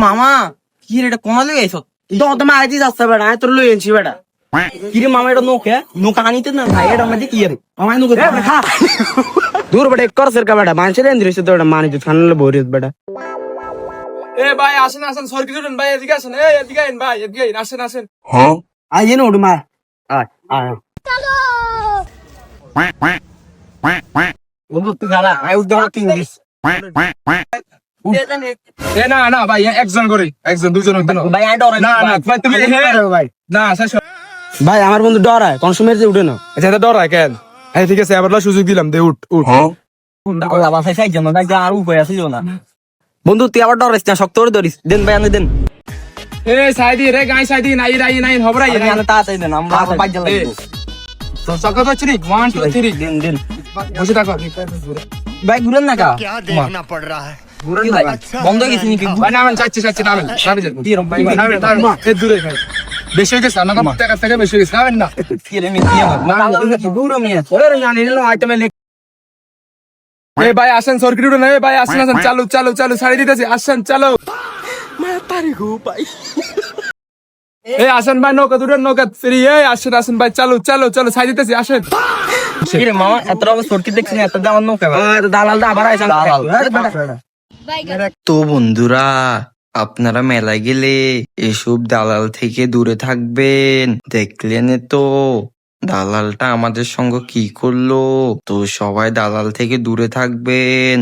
মামা কি রে এটা কোনা লই আইছ তো মাইতি যাচ্ছে বেটা তোর লই আনছি বেটা কি রে মামা এটা নৌকা নৌকা আনিতে না ভাই এটা মধ্যে কি রে মামা নৌকা খা দূর বেটা এক করছের কা বেটা মানুষের এন্দ্রিছে তো এটা মানি তো খানলে বরিস বেটা এ ভাই আসেন আসেন সরকি জুড়েন ভাই এদিকে আসেন এদিকে আইন ভাই এদিকে আইন আসেন আসেন আই এনে ওড় মা আয় আয় ও তুই গালা আই উদ্দ তিন দিস এ না না ভাই একজন করে একজন দুজন ভাই আই ডরাই না না ভাই তুমি ভাই না শেষ ভাই আমার বন্ধু ডরায় কোন সময় যে উঠে না আচ্ছা এটা ডরাই কেন হ্যাঁ ঠিক আছে আবার সুযোগ দিলাম দে উঠ উঠ আবার সাই জন্য ভাই আর উপায় আছে না বন্ধু তুই আবার ডরাইস না শক্ত করে ধরিস দেন ভাই আনে দেন এ সাইদি রে গাই সাইদি নাই রাই নাই হবরাই আনে তাড়াতাড়ি দেন আমরা বাইক জ্বালাই তো সকল তো 3 1 2 3 দেন দেন বসে থাকো ভাই ঘুরেন না কা क्या देखना पड़ रहा है। ঘুরেন ভাই বন্ধ হয়ে গেছে নাকি ভাই নামেন চাচ্ছি চাচ্ছি নামেন নামেন এ দূরে খাই বেশি হয়ে গেছে না টাকা টাকা বেশি হয়ে গেছে নামেন না কি রে মিয়া দূর মিয়া ওরে জানি না আইটেমে এ ভাই আসেন সরকি উঠে না এ ভাই আসেন আসেন চালু চালু চালু ছাড়ি দিতেছি আসেন চালু এ আসেন ভাই নৌকা দুটো নৌকা ফেরি এ আসেন আসেন ভাই চালু চালু চালু ছাড়ি দিতেছি আসেন কি রে মামা এত রকম সরকি দেখছিস এত দাম নৌকা দালাল আবার আইসান তো বন্ধুরা আপনারা মেলায় গেলে এসব দালাল থেকে দূরে থাকবেন। দেখলেন তো দালালটা আমাদের সঙ্গে কি করলো। তো সবাই দালাল থেকে দূরে থাকবেন।